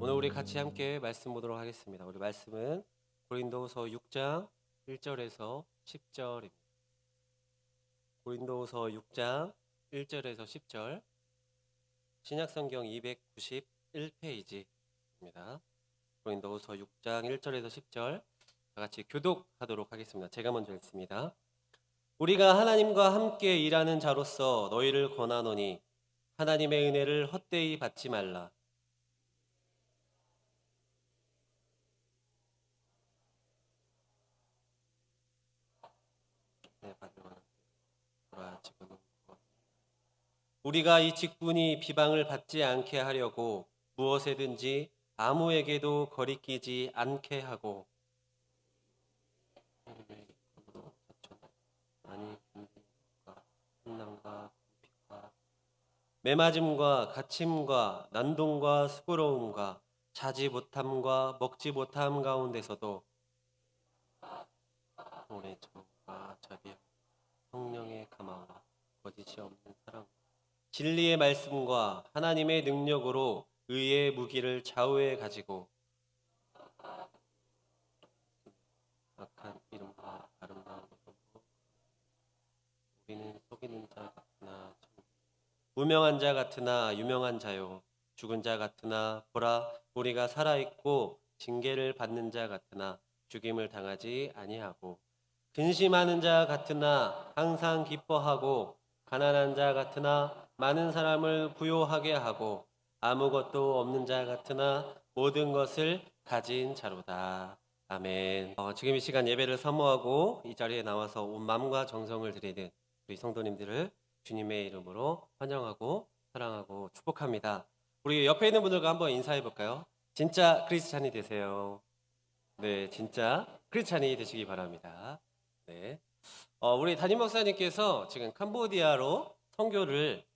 오늘 우리 같이 함께 말씀 보도록 하겠습니다. 우리 말씀은 고린도후서 6장 1절에서 10절입니다. 고린도후서 6장 1절에서 10절, 신약성경 291페이지입니다. 고린도후서 6장 1절에서 10절 다 같이 교독하도록 하겠습니다. 제가 먼저 읽습니다. 우리가 하나님과 함께 일하는 자로서 너희를 권하노니 하나님의 은혜를 헛되이 받지 말라. 네, 우리가 이 직분이 비방을 받지 않게 하려고 무엇에든지 아무에게도 거리끼지 않게 하고 매맞음과 갇힘과 난동과 수고로움과 자지 못함과 먹지 못함 가운데서도 오래 참과 자비와 성령의 감화와 거짓이 없는 사랑, 진리의 말씀과 하나님의 능력으로 의의 무기를 좌우에 가지고 악한 이름과 아름다운 것으로 우리는 속이는 자 같으나 무명한 자 같으나 유명한 자요, 죽은 자 같으나 보라 우리가 살아있고 징계를 받는 자 같으나 죽임을 당하지 아니하고, 근심하는 자 같으나 항상 기뻐하고 가난한 자 같으나 많은 사람을 부요하게 하고 아무것도 없는 자 같으나 모든 것을 가진 자로다. 아멘. 지금 이 시간 예배를 사모하고 이 자리에 나와서 온 마음과 정성을 드리는 우리 성도님들을 주님의 이름으로 환영하고 사랑하고 축복합니다. 우리 옆에 있는 분들과 한번 인사해 볼까요? 진짜 크리스찬이 되세요. 네, 진짜 크리스찬이 되시기 바랍니다. 네. 우리 담임 목사님께서 지금 캄보디아로 선교를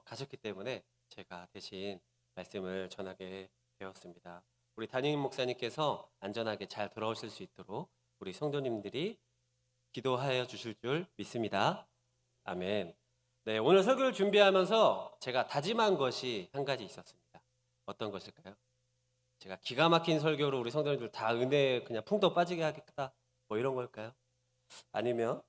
가셨기 때문에 제가 대신 말씀을 전하게 되었습니다. 우리 담임 목사님께서 안전하게 잘 돌아오실 수 있도록 우리 성도님들이 기도하여 주실 줄 믿습니다. 아멘. 네, 오늘 설교를 준비하면서 제가 다짐한 것이 한 가지 있었습니다. 어떤 것일까요? 제가 기가 막힌 설교로 우리 성도님들 다 은혜에 그냥 풍덩 빠지게 하겠다, 뭐 이런 걸까요? 아니면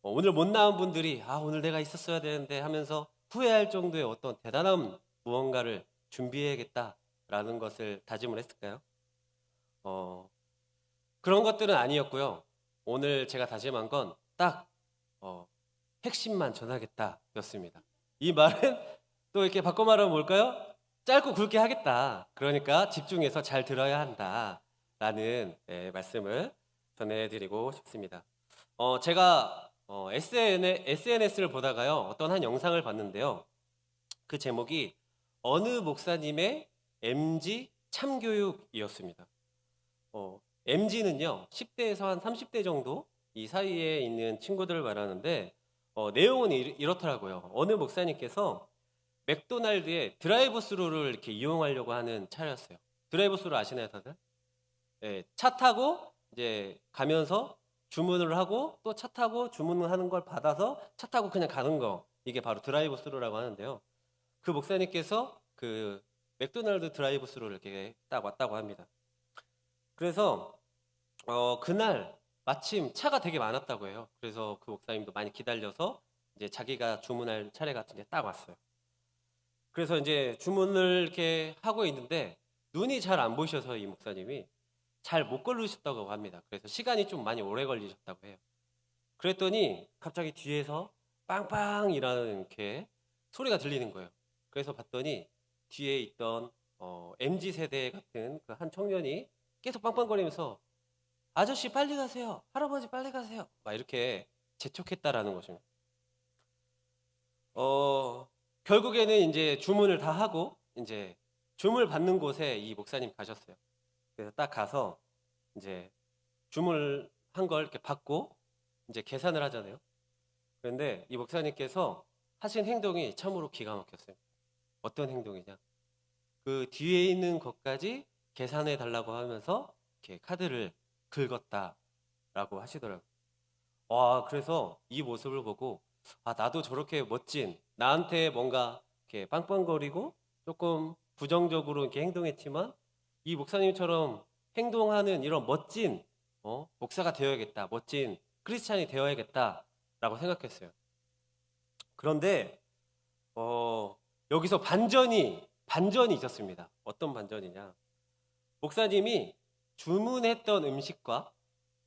오늘 못 나온 분들이 오늘 내가 있었어야 되는데 하면서 후회할 정도의 어떤 대단한 무언가를 준비해야겠다라는 것을 다짐을 했을까요? 그런 것들은 아니었고요. 오늘 제가 다짐한 건 딱 핵심만 전하겠다였습니다. 이 말은 또 이렇게 바꿔 말하면 뭘까요? 짧고 굵게 하겠다. 그러니까 집중해서 잘 들어야 한다라는 말씀을 전해드리고 싶습니다. 제가 SNS를 보다가요, 어떤 한 영상을 봤는데요. 그 제목이 어느 목사님의 MG 참교육이었습니다. MG는요, 10대에서 한 30대 정도 이 사이에 있는 친구들을 말하는데, 내용은 이렇더라고요. 어느 목사님께서 맥도날드의 드라이브 스루를 이렇게 이용하려고 하는 차였어요. 드라이브 스루 아시나요, 다들? 네, 차 타고 이제 가면서 주문을 하고 또 차 타고 주문을 하는 걸 받아서 차 타고 그냥 가는 거, 이게 바로 드라이브 스루라고 하는데요. 그 목사님께서 그 맥도날드 드라이브 스루를 이렇게 딱 왔다고 합니다. 그래서 그날 마침 차가 되게 많았다고 해요. 그래서 그 목사님도 많이 기다려서 이제 자기가 주문할 차례 같은 게 딱 왔어요. 그래서 이제 주문을 이렇게 하고 있는데 눈이 잘 안 보이셔서 이 목사님이 잘 못 걸으셨다고 합니다. 그래서 시간이 좀 많이 오래 걸리셨다고 해요. 그랬더니 갑자기 뒤에서 빵빵이라는 이렇게 소리가 들리는 거예요. 그래서 봤더니 뒤에 있던 MZ 세대 같은 그 한 청년이 계속 빵빵거리면서 아저씨 빨리 가세요, 할아버지 빨리 가세요, 막 이렇게 재촉했다라는 것입니다. 결국에는 이제 주문을 다 하고 이제 주문을 받는 곳에 이 목사님 가셨어요. 그래서 딱 가서 이제 주문을 한 걸 이렇게 받고 이제 계산을 하잖아요. 그런데 이 목사님께서 하신 행동이 참으로 기가 막혔어요. 어떤 행동이냐? 그 뒤에 있는 것까지 계산해 달라고 하면서 이렇게 카드를 긁었다라고 하시더라고요. 그래서 이 모습을 보고 나도 저렇게 멋진, 나한테 뭔가 이렇게 빵빵거리고 조금 부정적으로 이렇게 행동했지만 이 목사님처럼 행동하는 이런 멋진 목사가 되어야겠다, 멋진 크리스찬이 되어야겠다라고 생각했어요. 그런데 여기서 반전이 있었습니다. 어떤 반전이냐? 목사님이 주문했던 음식과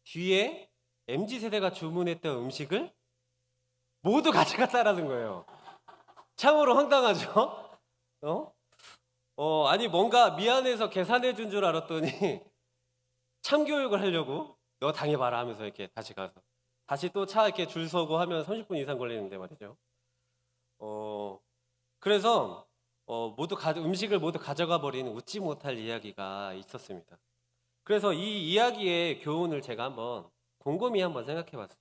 뒤에 MZ세대가 주문했던 음식을 모두 가져갔다라는 거예요. 참으로 황당하죠? 아니 뭔가 미안해서 계산해 준 줄 알았더니 참교육을 하려고 너 당해봐라 하면서 이렇게 다시 가서 다시 또 차 이렇게 줄 서고 하면 30분 이상 걸리는데 말이죠. 그래서 음식을 모두 가져가 버리는 웃지 못할 이야기가 있었습니다. 그래서 이 이야기의 교훈을 제가 곰곰이 한번 생각해 봤어요.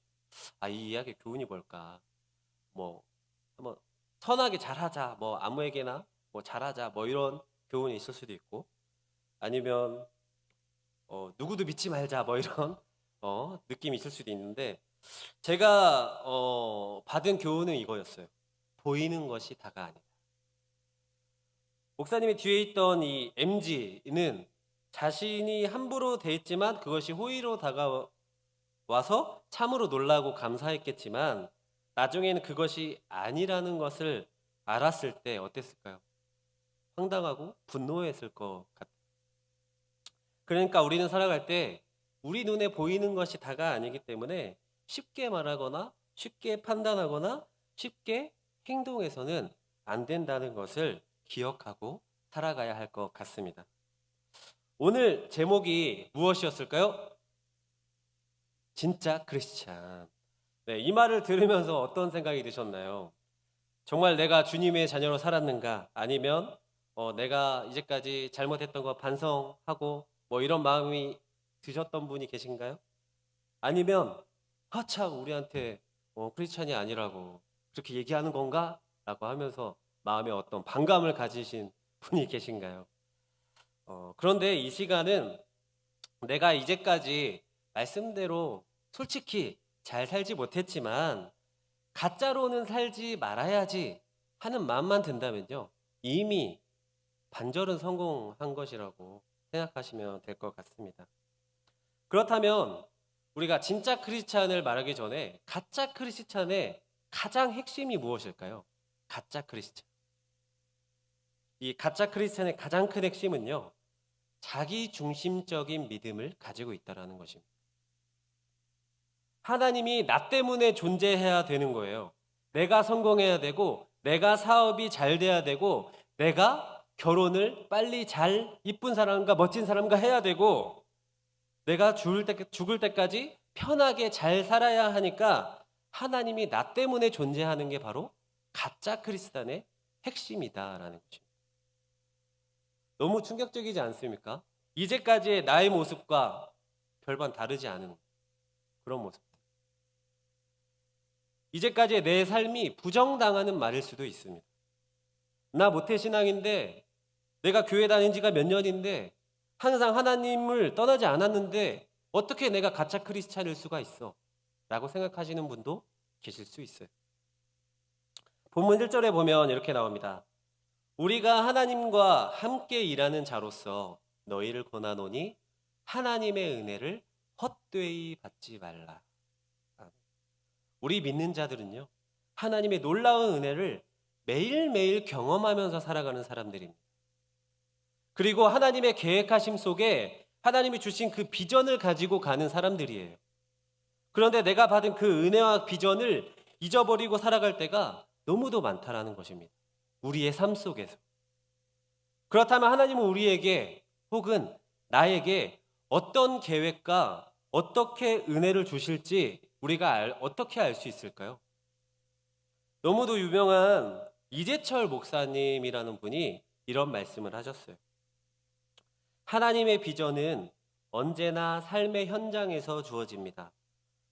이 이야기의 교훈이 뭘까? 한번 선하게 잘하자, 아무에게나 잘하자, 이런 교훈이 있을 수도 있고, 아니면 누구도 믿지 말자, 이런 느낌이 있을 수도 있는데, 제가 받은 교훈은 이거였어요. 보이는 것이 다가 아니다. 목사님의 뒤에 있던 이 MG는 자신이 함부로 대했지만 그것이 호의로 다가와서 참으로 놀라고 감사했겠지만 나중에는 그것이 아니라는 것을 알았을 때 어땠을까요? 황당하고 분노했을 것 같아요. 그러니까 우리는 살아갈 때 우리 눈에 보이는 것이 다가 아니기 때문에 쉽게 말하거나 쉽게 판단하거나 쉽게 행동해서는 안 된다는 것을 기억하고 살아가야 할 것 같습니다. 오늘 제목이 무엇이었을까요? 진짜 크리스찬. 네, 이 말을 들으면서 어떤 생각이 드셨나요? 정말 내가 주님의 자녀로 살았는가? 아니면 내가 이제까지 잘못했던 거 반성하고 이런 마음이 드셨던 분이 계신가요? 아니면 참 우리한테 크리스찬이 아니라고 그렇게 얘기하는 건가? 라고 하면서 마음에 어떤 반감을 가지신 분이 계신가요? 그런데 이 시간은 내가 이제까지 말씀대로 솔직히 잘 살지 못했지만 가짜로는 살지 말아야지 하는 마음만 든다면요, 이미 반절은 성공한 것이라고 생각하시면 될 것 같습니다. 그렇다면 우리가 진짜 크리스찬을 말하기 전에 가짜 크리스찬의 가장 핵심이 무엇일까요? 가짜 크리스찬. 이 가짜 크리스찬의 가장 큰 핵심은요, 자기 중심적인 믿음을 가지고 있다는 것입니다. 하나님이 나 때문에 존재해야 되는 거예요. 내가 성공해야 되고, 내가 사업이 잘 돼야 되고, 내가 결혼을 빨리 잘 이쁜 사람과 멋진 사람과 해야 되고, 내가 죽을 때까지 편하게 잘 살아야 하니까 하나님이 나 때문에 존재하는 게 바로 가짜 크리스찬의 핵심이다라는 것입니다. 너무 충격적이지 않습니까? 이제까지의 나의 모습과 별반 다르지 않은 그런 모습. 이제까지의 내 삶이 부정당하는 말일 수도 있습니다. 나 모태신앙인데, 내가 교회 다닌 지가 몇 년인데 항상 하나님을 떠나지 않았는데 어떻게 내가 가짜 크리스찬일 수가 있어? 라고 생각하시는 분도 계실 수 있어요. 본문 1절에 보면 이렇게 나옵니다. 우리가 하나님과 함께 일하는 자로서 너희를 권하노니 하나님의 은혜를 헛되이 받지 말라. 우리 믿는 자들은요, 하나님의 놀라운 은혜를 매일매일 경험하면서 살아가는 사람들입니다. 그리고 하나님의 계획하심 속에 하나님이 주신 그 비전을 가지고 가는 사람들이에요. 그런데 내가 받은 그 은혜와 비전을 잊어버리고 살아갈 때가 너무도 많다라는 것입니다. 우리의 삶 속에서. 그렇다면 하나님은 우리에게 혹은 나에게 어떤 계획과 어떻게 은혜를 주실지 우리가 어떻게 알 수 있을까요? 너무도 유명한 이재철 목사님이라는 분이 이런 말씀을 하셨어요. 하나님의 비전은 언제나 삶의 현장에서 주어집니다.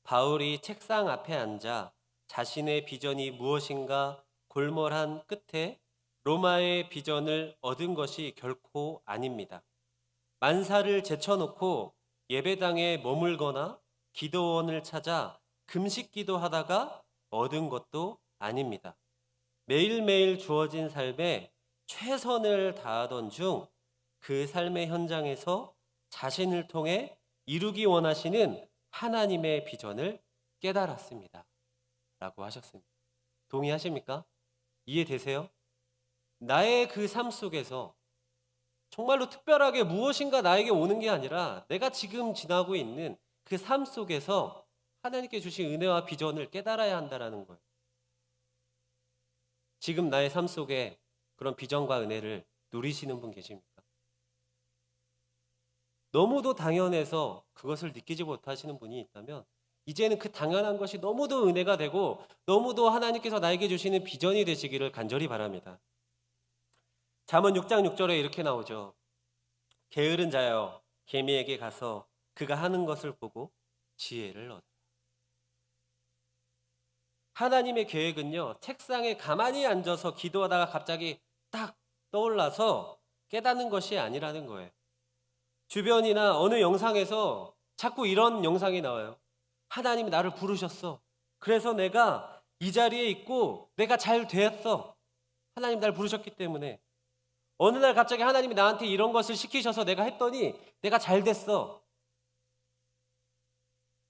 바울이 책상 앞에 앉아 자신의 비전이 무엇인가 골몰한 끝에 로마의 비전을 얻은 것이 결코 아닙니다. 만사를 제쳐놓고 예배당에 머물거나 기도원을 찾아 금식 기도하다가 얻은 것도 아닙니다. 매일매일 주어진 삶에 최선을 다하던 중 그 삶의 현장에서 자신을 통해 이루기 원하시는 하나님의 비전을 깨달았습니다. 라고 하셨습니다. 동의하십니까? 이해되세요? 나의 그 삶 속에서 정말로 특별하게 무엇인가 나에게 오는 게 아니라 내가 지금 지나고 있는 그 삶 속에서 하나님께 주신 은혜와 비전을 깨달아야 한다는 거예요. 지금 나의 삶 속에 그런 비전과 은혜를 누리시는 분 계십니까? 너무도 당연해서 그것을 느끼지 못하시는 분이 있다면 이제는 그 당연한 것이 너무도 은혜가 되고 너무도 하나님께서 나에게 주시는 비전이 되시기를 간절히 바랍니다. 잠언 6장 6절에 이렇게 나오죠. 게으른 자여 개미에게 가서 그가 하는 것을 보고 지혜를 얻으라. 하나님의 계획은요, 책상에 가만히 앉아서 기도하다가 갑자기 딱 떠올라서 깨닫는 것이 아니라는 거예요. 주변이나 어느 영상에서 자꾸 이런 영상이 나와요. 하나님이 나를 부르셨어. 그래서 내가 이 자리에 있고 내가 잘 됐어. 하나님 나를 부르셨기 때문에. 어느 날 갑자기 하나님이 나한테 이런 것을 시키셔서 내가 했더니 내가 잘 됐어.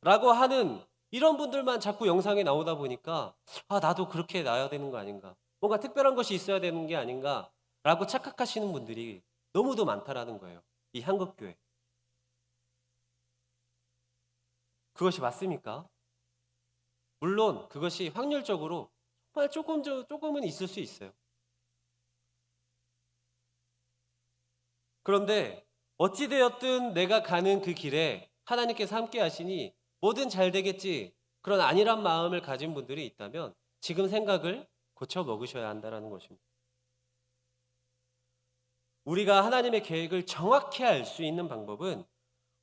라고 하는 이런 분들만 자꾸 영상에 나오다 보니까 나도 그렇게 나야 되는 거 아닌가. 뭔가 특별한 것이 있어야 되는 게 아닌가. 라고 착각하시는 분들이 너무도 많다라는 거예요. 이 한국교회. 그것이 맞습니까? 물론 그것이 확률적으로 정말 조금은 있을 수 있어요. 그런데 어찌되었든 내가 가는 그 길에 하나님께서 함께 하시니 뭐든 잘 되겠지. 그런 안일한 마음을 가진 분들이 있다면 지금 생각을 고쳐 먹으셔야 한다는 것입니다. 우리가 하나님의 계획을 정확히 알 수 있는 방법은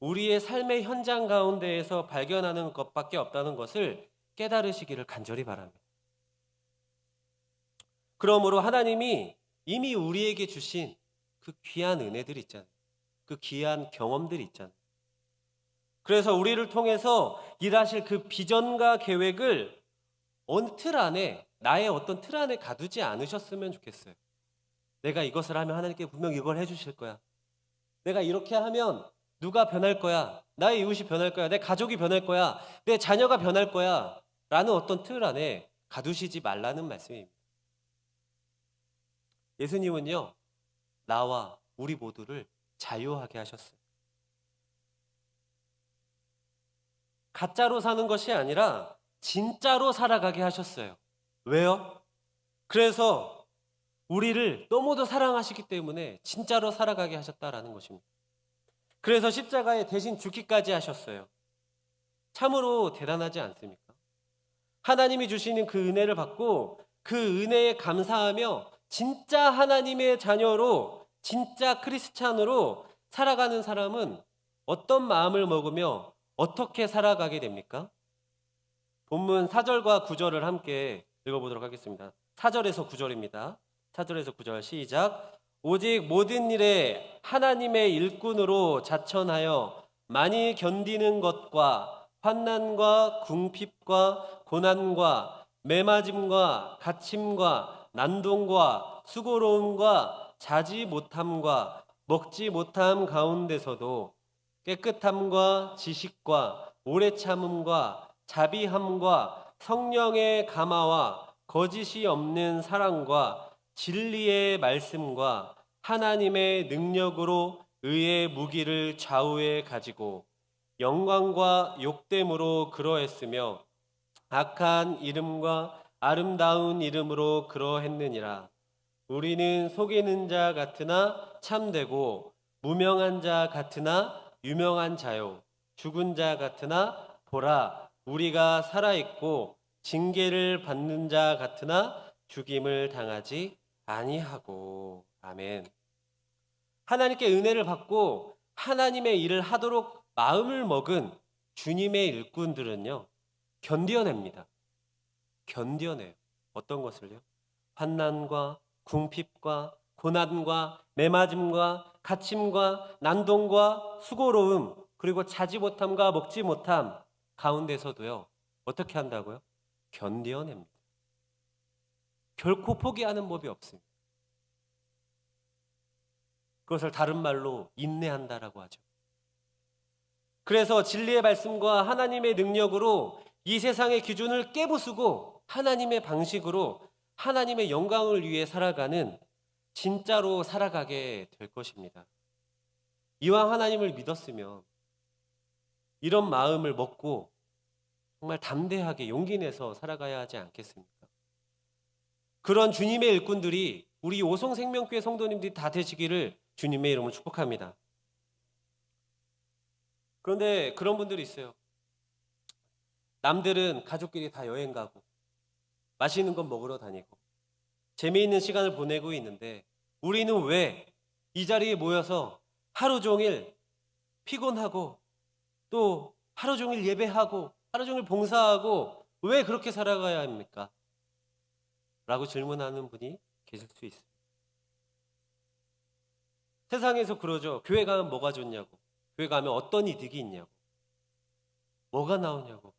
우리의 삶의 현장 가운데에서 발견하는 것밖에 없다는 것을 깨달으시기를 간절히 바랍니다. 그러므로 하나님이 이미 우리에게 주신 그 귀한 은혜들 있잖아요. 그 귀한 경험들 있잖아요. 그래서 우리를 통해서 일하실 그 비전과 계획을 어느 틀 안에, 나의 어떤 틀 안에 가두지 않으셨으면 좋겠어요. 내가 이것을 하면 하나님께 분명 이걸 해주실 거야. 내가 이렇게 하면 누가 변할 거야. 나의 이웃이 변할 거야. 내 가족이 변할 거야. 내 자녀가 변할 거야. 라는 어떤 틀 안에 가두시지 말라는 말씀입니다. 예수님은요, 나와 우리 모두를 자유하게 하셨어요. 가짜로 사는 것이 아니라 진짜로 살아가게 하셨어요. 왜요? 그래서 우리를 너무도 사랑하시기 때문에 진짜로 살아가게 하셨다라는 것입니다. 그래서 십자가에 대신 죽기까지 하셨어요. 참으로 대단하지 않습니까? 하나님이 주시는 그 은혜를 받고 그 은혜에 감사하며 진짜 하나님의 자녀로, 진짜 크리스찬으로 살아가는 사람은 어떤 마음을 먹으며 어떻게 살아가게 됩니까? 본문 4절과 9절을 함께 읽어보도록 하겠습니다. 4절에서 9절입니다. 4절에서 9절 시작. 오직 모든 일에 하나님의 일꾼으로 자천하여 많이 견디는 것과 환난과 궁핍과 고난과 매맞음과 갇힘과 난동과 수고로움과 자지 못함과 먹지 못함 가운데서도 깨끗함과 지식과 오래 참음과 자비함과 성령의 감화와 거짓이 없는 사랑과 진리의 말씀과 하나님의 능력으로 의의 무기를 좌우에 가지고 영광과 욕됨으로 그러했으며 악한 이름과 아름다운 이름으로 그러했느니라. 우리는 속이는 자 같으나 참되고 무명한 자 같으나 유명한 자요 죽은 자 같으나 보라 우리가 살아있고 징계를 받는 자 같으나 죽임을 당하지 아니하고. 아멘. 하나님께 은혜를 받고 하나님의 일을 하도록 마음을 먹은 주님의 일꾼들은요, 견뎌냅니다. 견뎌내요. 어떤 것을요? 환난과 궁핍과 고난과 매맞음과 갇힘과 난동과 수고로움, 그리고 자지 못함과 먹지 못함 가운데서도요, 어떻게 한다고요? 견뎌냅니다. 결코 포기하는 법이 없습니다. 그것을 다른 말로 인내한다라고 하죠. 그래서 진리의 말씀과 하나님의 능력으로 이 세상의 기준을 깨부수고 하나님의 방식으로 하나님의 영광을 위해 살아가는, 진짜로 살아가게 될 것입니다. 이왕 하나님을 믿었으면 이런 마음을 먹고 정말 담대하게 용기 내서 살아가야 하지 않겠습니까? 그런 주님의 일꾼들이 우리 오송생명교회 성도님들이 다 되시기를 주님의 이름으로 축복합니다. 그런데 그런 분들이 있어요. 남들은 가족끼리 다 여행 가고 맛있는 것 먹으러 다니고 재미있는 시간을 보내고 있는데 우리는 왜 이 자리에 모여서 하루 종일 피곤하고 또 하루 종일 예배하고 하루 종일 봉사하고 왜 그렇게 살아가야 합니까? 라고 질문하는 분이 계실 수 있어요. 세상에서 그러죠. 교회 가면 뭐가 좋냐고, 교회 가면 어떤 이득이 있냐고, 뭐가 나오냐고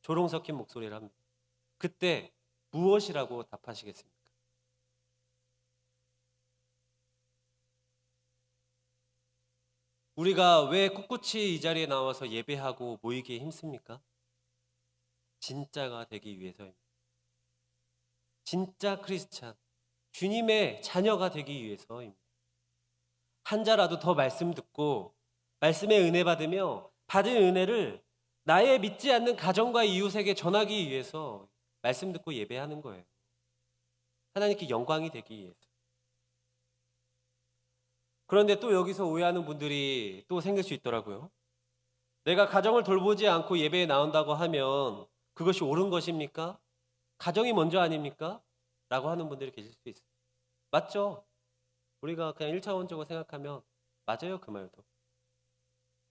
조롱 섞인 목소리를 합니다. 그때 무엇이라고 답하시겠습니까? 우리가 왜 꿋꿋이 이 자리에 나와서 예배하고 모이기에 힘씁니까? 진짜가 되기 위해서입니다. 진짜 크리스찬, 주님의 자녀가 되기 위해서입니다. 한 자라도 더 말씀 듣고 말씀의 은혜 받으며 받은 은혜를 나의 믿지 않는 가정과 이웃에게 전하기 위해서 말씀 듣고 예배하는 거예요. 하나님께 영광이 되기 위해서. 그런데 또 여기서 오해하는 분들이 또 생길 수 있더라고요. 내가 가정을 돌보지 않고 예배에 나온다고 하면 그것이 옳은 것입니까? 가정이 먼저 아닙니까? 라고 하는 분들이 계실 수 있어요. 맞죠? 우리가 그냥 1차원적으로 생각하면 맞아요, 그 말도.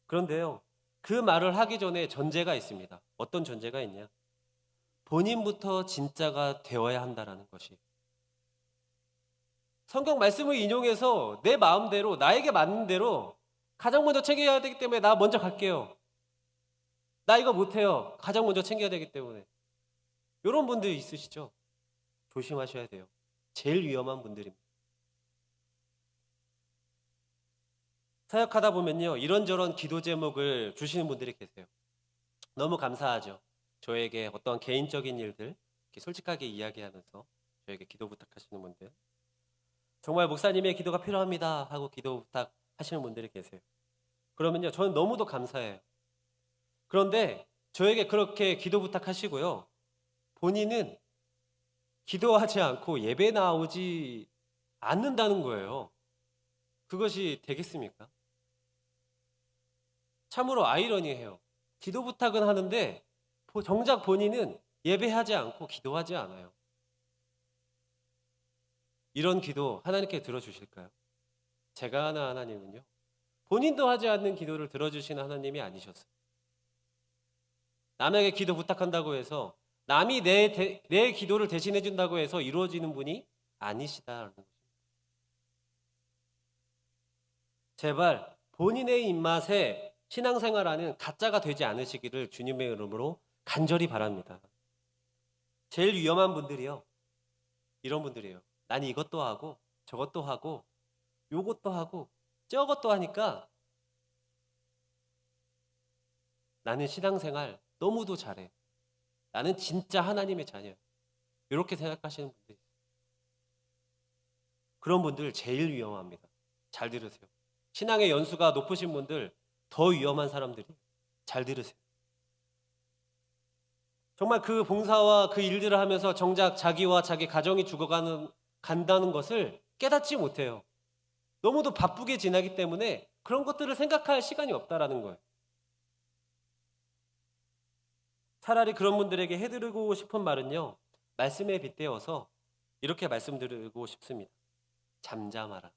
그런데요, 그 말을 하기 전에 전제가 있습니다. 어떤 전제가 있냐? 본인부터 진짜가 되어야 한다라는 것이. 성경 말씀을 인용해서 내 마음대로 나에게 맞는 대로 가장 먼저 챙겨야 되기 때문에 나 먼저 갈게요. 나 이거 못해요. 가장 먼저 챙겨야 되기 때문에. 이런 분들 있으시죠? 조심하셔야 돼요. 제일 위험한 분들입니다. 사역하다 보면요, 이런저런 기도 제목을 주시는 분들이 계세요. 너무 감사하죠. 저에게 어떤 개인적인 일들 이렇게 솔직하게 이야기하면서 저에게 기도 부탁하시는 분들, 정말 목사님의 기도가 필요합니다 하고 기도 부탁하시는 분들이 계세요. 그러면요, 저는 너무도 감사해요. 그런데 저에게 그렇게 기도 부탁하시고요, 본인은 기도하지 않고 예배 나오지 않는다는 거예요. 그것이 되겠습니까? 참으로 아이러니해요. 기도 부탁은 하는데 정작 본인은 예배하지 않고 기도하지 않아요. 이런 기도 하나님께 들어주실까요? 제가 아는 하나님은요, 본인도 하지 않는 기도를 들어주시는 하나님이 아니셨어요. 남에게 기도 부탁한다고 해서 남이 내 기도를 대신해 준다고 해서 이루어지는 분이 아니시다라는 것입니다. 제발 본인의 입맛에 신앙생활하는 가짜가 되지 않으시기를 주님의 이름으로 간절히 바랍니다. 제일 위험한 분들이요, 이런 분들이에요. 난 이것도 하고 저것도 하고 요것도 하고 저것도 하니까 나는 신앙생활 너무도 잘해. 나는 진짜 하나님의 자녀야. 이렇게 생각하시는 분들이 있어요. 그런 분들 제일 위험합니다. 잘 들으세요. 신앙의 연수가 높으신 분들 더 위험한 사람들이, 잘 들으세요. 정말 그 봉사와 그 일들을 하면서 정작 자기와 자기 가정이 간다는 것을 깨닫지 못해요. 너무도 바쁘게 지나기 때문에 그런 것들을 생각할 시간이 없다라는 거예요. 차라리 그런 분들에게 해드리고 싶은 말은요, 말씀에 빗대어서 이렇게 말씀드리고 싶습니다. 잠잠하라.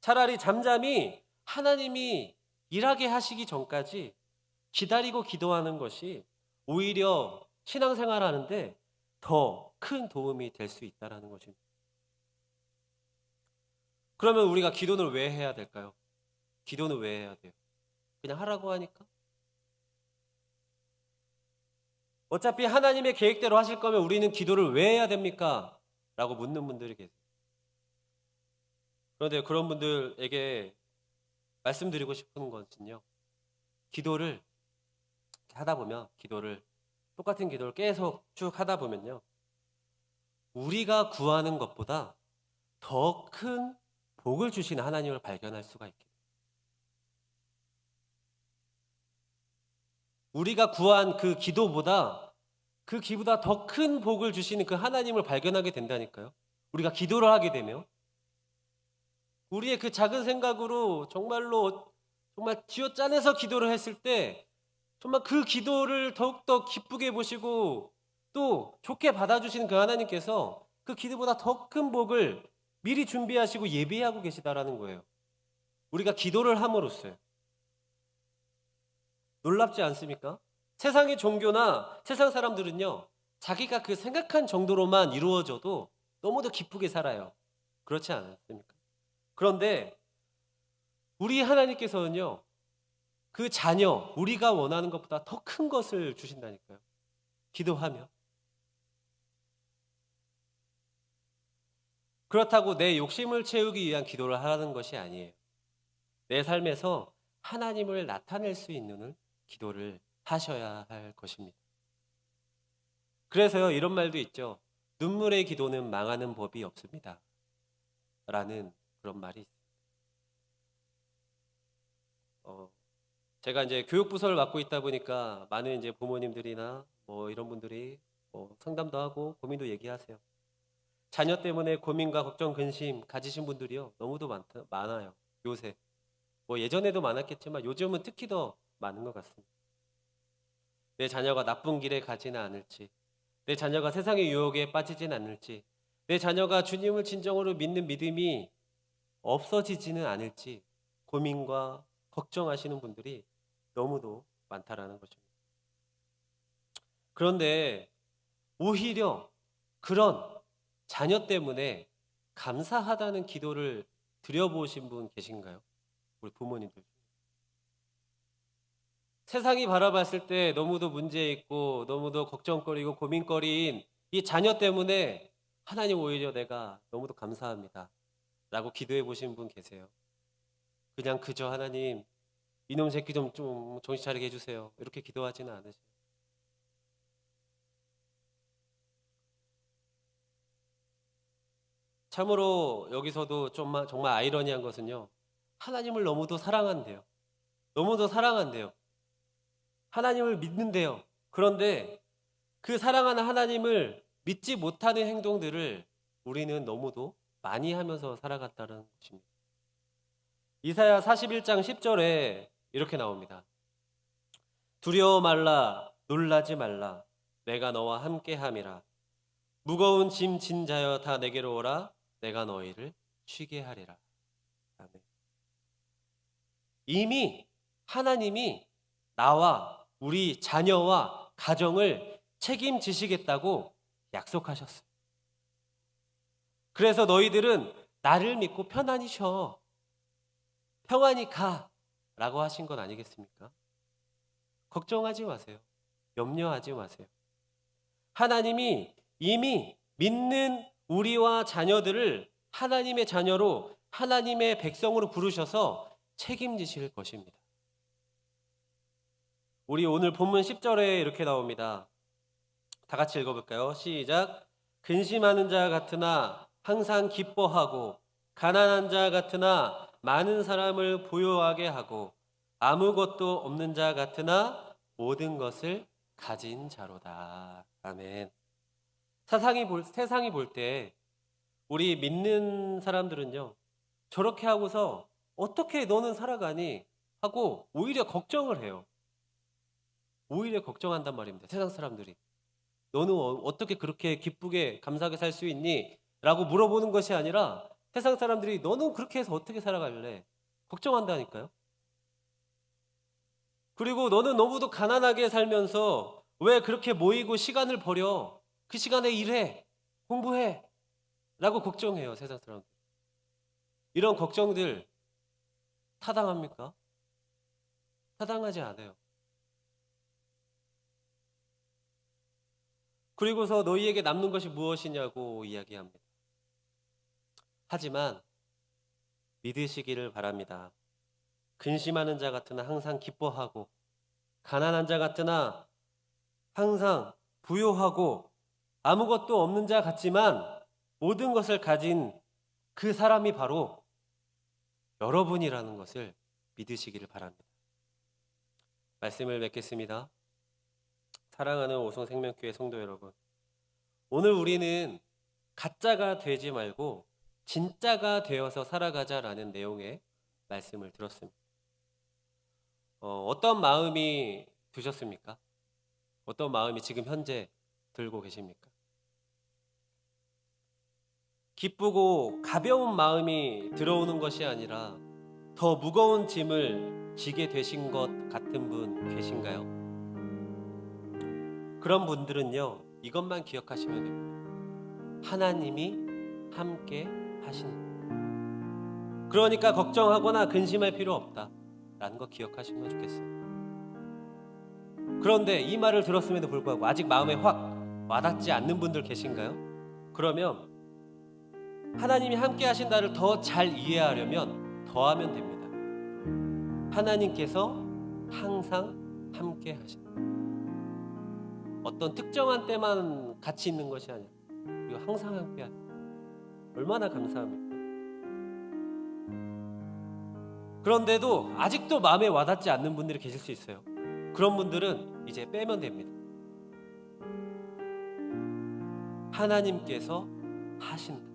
차라리 잠잠히 하나님이 일하게 하시기 전까지 기다리고 기도하는 것이 오히려 신앙생활 하는데 더 큰 도움이 될 수 있다는 것입니다. 그러면 우리가 기도는 왜 해야 될까요? 기도는 왜 해야 돼요? 그냥 하라고 하니까? 어차피 하나님의 계획대로 하실 거면 우리는 기도를 왜 해야 됩니까? 라고 묻는 분들이 계세요. 그런데 그런 분들에게 말씀드리고 싶은 것은요. 기도를 하다 보면 똑같은 기도를 계속 쭉 하다 보면요. 우리가 구하는 것보다 더 큰 복을 주시는 하나님을 발견할 수가 있게 돼요. 우리가 구한 그 기도보다 더 큰 복을 주시는 그 하나님을 발견하게 된다니까요. 우리가 기도를 하게 되면 우리의 그 작은 생각으로 정말 쥐어짜내서 기도를 했을 때 정말 그 기도를 더욱더 기쁘게 보시고 또 좋게 받아주시는 그 하나님께서 그 기도보다 더 큰 복을 미리 준비하시고 예비하고 계시다라는 거예요. 우리가 기도를 함으로써요. 놀랍지 않습니까? 세상의 종교나 세상 사람들은요, 자기가 그 생각한 정도로만 이루어져도 너무도 기쁘게 살아요. 그렇지 않습니까? 그런데 우리 하나님께서는요, 그 자녀, 우리가 원하는 것보다 더 큰 것을 주신다니까요. 기도하면. 그렇다고 내 욕심을 채우기 위한 기도를 하라는 것이 아니에요. 내 삶에서 하나님을 나타낼 수 있는 기도를 하셔야 할 것입니다. 그래서요, 이런 말도 있죠. 눈물의 기도는 망하는 법이 없습니다. 라는 그런 말이 있어요. 제가 이제 교육부서를 맡고 있다 보니까 많은 이제 부모님들이나 뭐 이런 분들이 뭐 상담도 하고 고민도 얘기하세요. 자녀 때문에 고민과 걱정, 근심 가지신 분들이요. 너무도 많아요. 요새. 뭐 예전에도 많았겠지만 요즘은 특히 더 많은 것 같습니다. 내 자녀가 나쁜 길에 가지는 않을지, 내 자녀가 세상의 유혹에 빠지진 않을지, 내 자녀가 주님을 진정으로 믿는 믿음이 없어지지는 않을지 고민과 걱정하시는 분들이 너무도 많다라는 것입니다. 그런데 오히려 그런 자녀 때문에 감사하다는 기도를 드려보신 분 계신가요? 우리 부모님들. 세상이 바라봤을 때 너무도 문제 있고 너무도 걱정거리고 고민거리인 이 자녀 때문에 하나님 오히려 내가 너무도 감사합니다 라고 기도해 보신 분 계세요? 그냥 그저 하나님 이놈 새끼 좀 정신 차리게 해주세요 이렇게 기도하지는 않으세요. 참으로 여기서도 정말 아이러니한 것은요. 하나님을 너무도 사랑한대요. 너무도 사랑한대요. 하나님을 믿는데요. 그런데 그 사랑하는 하나님을 믿지 못하는 행동들을 우리는 너무도 많이 하면서 살아갔다는 것입니다. 이사야 41장 10절에 이렇게 나옵니다. 두려워 말라, 놀라지 말라, 내가 너와 함께함이라. 무거운 짐 진 자여 다 내게로 오라, 내가 너희를 쉬게 하리라. 아멘. 이미 하나님이 나와 우리 자녀와 가정을 책임지시겠다고 약속하셨어요. 그래서 너희들은 나를 믿고 편안히 쉬어. 평안히 가. 라고 하신 건 아니겠습니까? 걱정하지 마세요. 염려하지 마세요. 하나님이 이미 믿는 우리와 자녀들을 하나님의 자녀로 하나님의 백성으로 부르셔서 책임지실 것입니다. 우리 오늘 본문 10절에 이렇게 나옵니다. 다 같이 읽어볼까요? 시작. 근심하는 자 같으나 항상 기뻐하고 가난한 자 같으나 많은 사람을 부유하게 하고 아무것도 없는 자 같으나 모든 것을 가진 자로다. 아멘. 세상이 볼 때 우리 믿는 사람들은요. 저렇게 하고서 어떻게 너는 살아가니? 하고 오히려 걱정을 해요. 오히려 걱정한단 말입니다. 세상 사람들이. 너는 어떻게 그렇게 기쁘게 감사하게 살 수 있니? 라고 물어보는 것이 아니라 세상 사람들이 너는 그렇게 해서 어떻게 살아갈래? 걱정한다니까요. 그리고 너는 너무도 가난하게 살면서 왜 그렇게 모이고 시간을 버려? 그 시간에 일해, 공부해 라고 걱정해요. 세상 사람들. 이런 걱정들 타당합니까? 타당하지 않아요. 그리고서 너희에게 남는 것이 무엇이냐고 이야기합니다. 하지만 믿으시기를 바랍니다. 근심하는 자 같으나 항상 기뻐하고, 가난한 자 같으나 항상 부요하고, 아무것도 없는 자 같지만 모든 것을 가진 그 사람이 바로 여러분이라는 것을 믿으시기를 바랍니다. 말씀을 맺겠습니다. 사랑하는 오송생명교회 성도 여러분, 오늘 우리는 가짜가 되지 말고 진짜가 되어서 살아가자라는 내용의 말씀을 들었습니다. 어떤 마음이 드셨습니까? 어떤 마음이 지금 현재 들고 계십니까? 기쁘고 가벼운 마음이 들어오는 것이 아니라 더 무거운 짐을 지게 되신 것 같은 분 계신가요? 그런 분들은요, 이것만 기억하시면 됩니다. 하나님이 함께 하신다. 그러니까 걱정하거나 근심할 필요 없다라는 거 기억하시면 좋겠어요. 그런데 이 말을 들었음에도 불구하고 아직 마음에 확 와닿지 않는 분들 계신가요? 그러면 하나님이 함께 하신다를 더 잘 이해하려면 더하면 됩니다. 하나님께서 항상 함께 하신다. 어떤 특정한 때만 같이 있는 것이 아니라 그리고 항상 함께 하신다. 얼마나 감사합니까? 그런데도 아직도 마음에 와닿지 않는 분들이 계실 수 있어요. 그런 분들은 이제 빼면 됩니다. 하나님께서 하신다.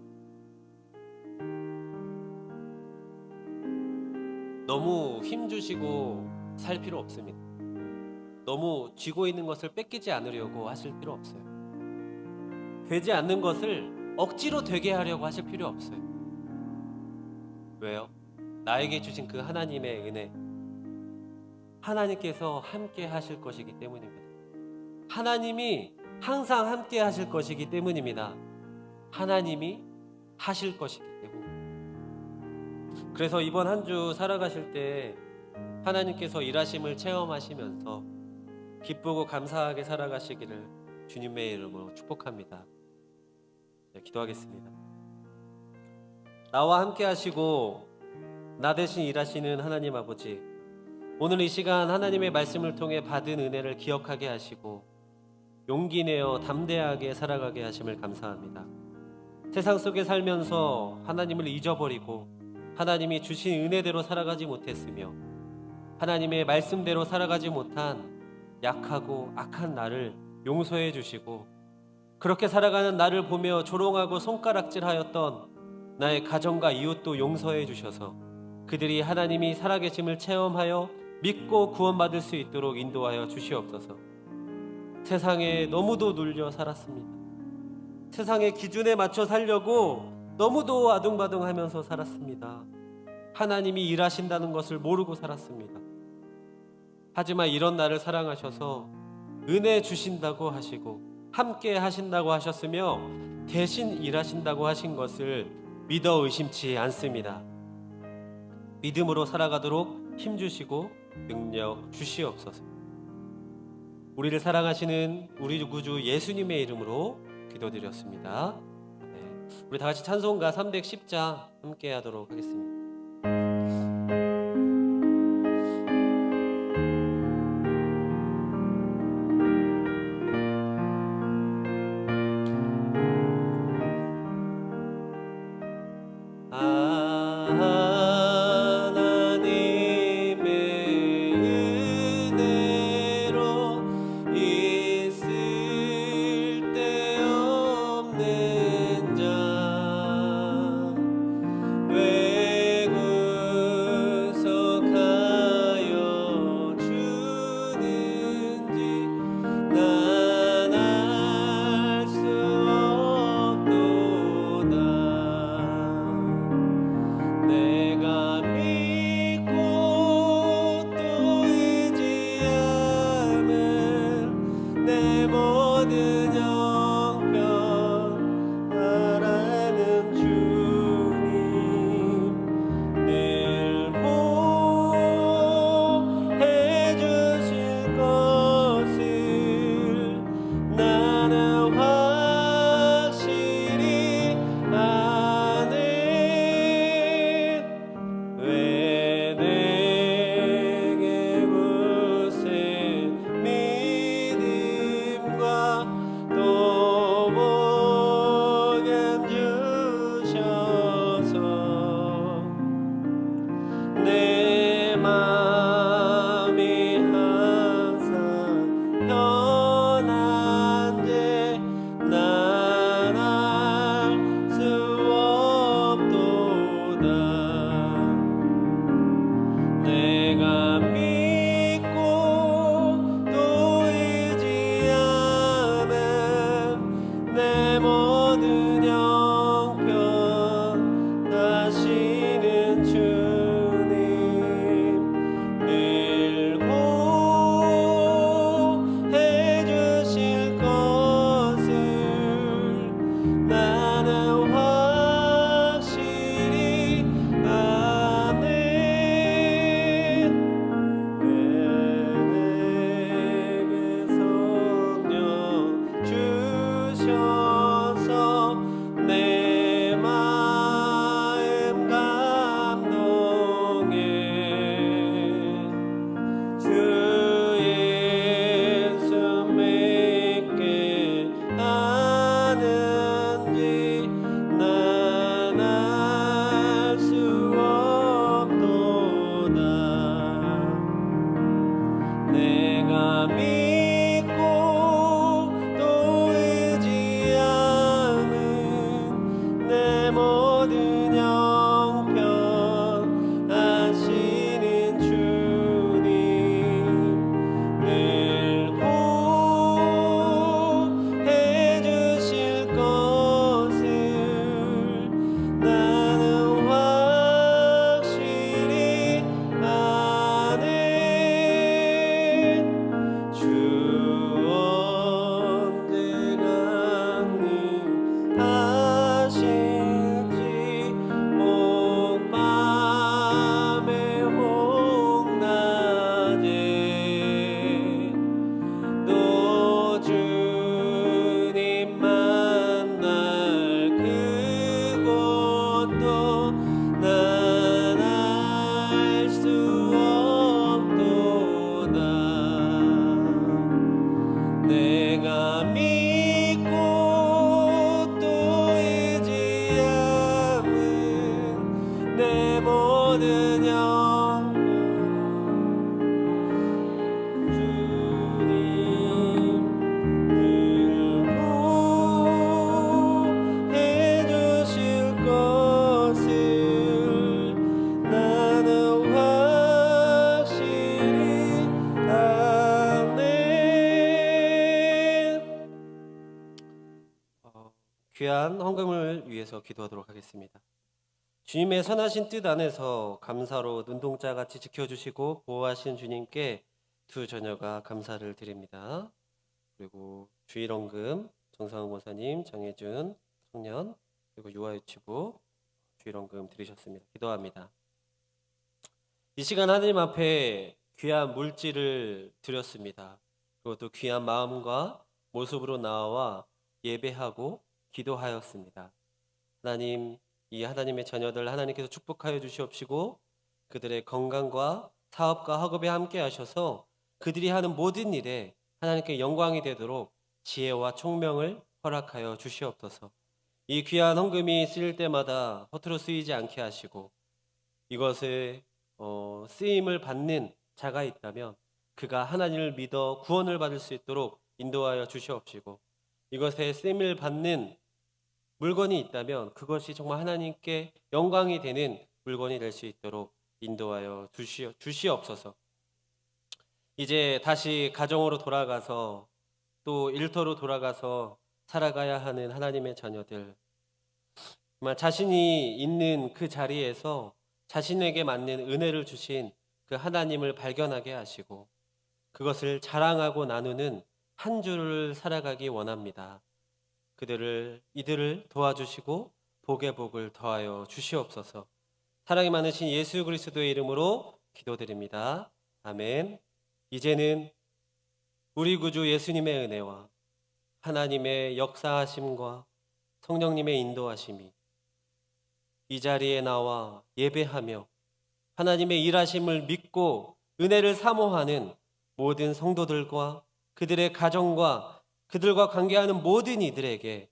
너무 힘주시고 살 필요 없습니다. 너무 쥐고 있는 것을 뺏기지 않으려고 하실 필요 없어요. 되지 않는 것을 억지로 되게 하려고 하실 필요 없어요. 왜요? 나에게 주신 그 하나님의 은혜, 하나님께서 함께 하실 것이기 때문입니다. 하나님이 항상 함께 하실 것이기 때문입니다. 하나님이 하실 것이기 때문입니다. 그래서 이번 한 주 살아가실 때 하나님께서 일하심을 체험하시면서 기쁘고 감사하게 살아가시기를 주님의 이름으로 축복합니다. 네, 기도하겠습니다. 나와 함께 하시고 나 대신 일하시는 하나님 아버지, 오늘 이 시간 하나님의 말씀을 통해 받은 은혜를 기억하게 하시고 용기 내어 담대하게 살아가게 하심을 감사합니다. 세상 속에 살면서 하나님을 잊어버리고 하나님이 주신 은혜대로 살아가지 못했으며 하나님의 말씀대로 살아가지 못한 약하고 악한 나를 용서해 주시고 그렇게 살아가는 나를 보며 조롱하고 손가락질하였던 나의 가정과 이웃도 용서해 주셔서 그들이 하나님이 살아계심을 체험하여 믿고 구원받을 수 있도록 인도하여 주시옵소서. 세상에 너무도 눌려 살았습니다. 세상의 기준에 맞춰 살려고 너무도 아둥바둥하면서 살았습니다. 하나님이 일하신다는 것을 모르고 살았습니다. 하지만 이런 나를 사랑하셔서 은혜 주신다고 하시고 함께 하신다고 하셨으며 대신 일하신다고 하신 것을 믿어 의심치 않습니다. 믿음으로 살아가도록 힘주시고 능력 주시옵소서. 우리를 사랑하시는 우리 구주 예수님의 이름으로 기도드렸습니다. 네. 우리 다 같이 찬송가 310장 함께 하도록 하겠습니다. 내 내 모든 형편 아시는 주님 늘 보호해 주실 것을 나는 확실히 아네. 내게 성령 주셔서 내 마음 감동해 주 예수 믿게 하는지 난 알 수 없도다. 내가 믿고 또 의지하는 내 모든 형편 아시는 주님 늘 보호해 주실 것을 나는 확실히 아네. 주 언제 강림하실지 혹밤에 혹낮에 또 주님 만날 그곳도 난 알 수 없도다. 내가 믿고 또 의지하는 내 모든 영광 주님 늘 보호해 주실 것을 나는 확실히 아멘. 귀한 헌금을 위해서 기도하도록 하겠습니다. 주님의 선하신 뜻 안에서 감사로 눈동자같이 지켜주시고 보호하신 주님께 두 자녀가 감사를 드립니다. 그리고 주일헌금 정상훈 목사님, 정혜준 청년, 그리고 유아유치부 주일헌금 드리셨습니다. 기도합니다. 이 시간 하나님 앞에 귀한 물질을 드렸습니다. 그리고 또 귀한 마음과 모습으로 나와 예배하고 기도하였습니다. 하나님, 이 하나님의 자녀들 하나님께서 축복하여 주시옵시고 그들의 건강과 사업과 학업에 함께 하셔서 그들이 하는 모든 일에 하나님께 영광이 되도록 지혜와 총명을 허락하여 주시옵소서. 이 귀한 헌금이 쓰일 때마다 허투루 쓰이지 않게 하시고 이것에 쓰임을 받는 자가 있다면 그가 하나님을 믿어 구원을 받을 수 있도록 인도하여 주시옵시고 이것에 쓰임을 받는 물건이 있다면 그것이 정말 하나님께 영광이 되는 물건이 될 수 있도록 인도하여 주시옵소서. 이제 다시 가정으로 돌아가서 또 일터로 돌아가서 살아가야 하는 하나님의 자녀들, 정말 자신이 있는 그 자리에서 자신에게 맞는 은혜를 주신 그 하나님을 발견하게 하시고 그것을 자랑하고 나누는 한 주를 살아가기 원합니다. 이들을 도와주시고 복의 복을 더하여 주시옵소서. 사랑이 많으신 예수 그리스도의 이름으로 기도드립니다. 아멘. 이제는 우리 구주 예수님의 은혜와 하나님의 역사하심과 성령님의 인도하심이 이 자리에 나와 예배하며 하나님의 일하심을 믿고 은혜를 사모하는 모든 성도들과 그들의 가정과 그들과 관계하는 모든 이들에게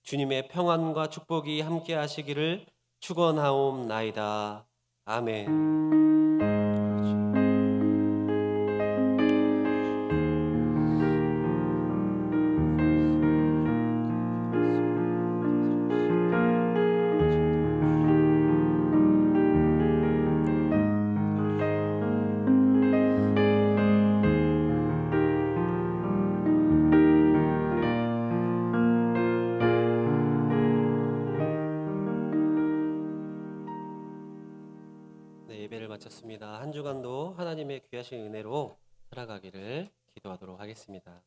주님의 평안과 축복이 함께 하시기를 축원하옵나이다. 아멘. 예배를 마쳤습니다. 한 주간도 하나님의 귀하신 은혜로 살아가기를 기도하도록 하겠습니다.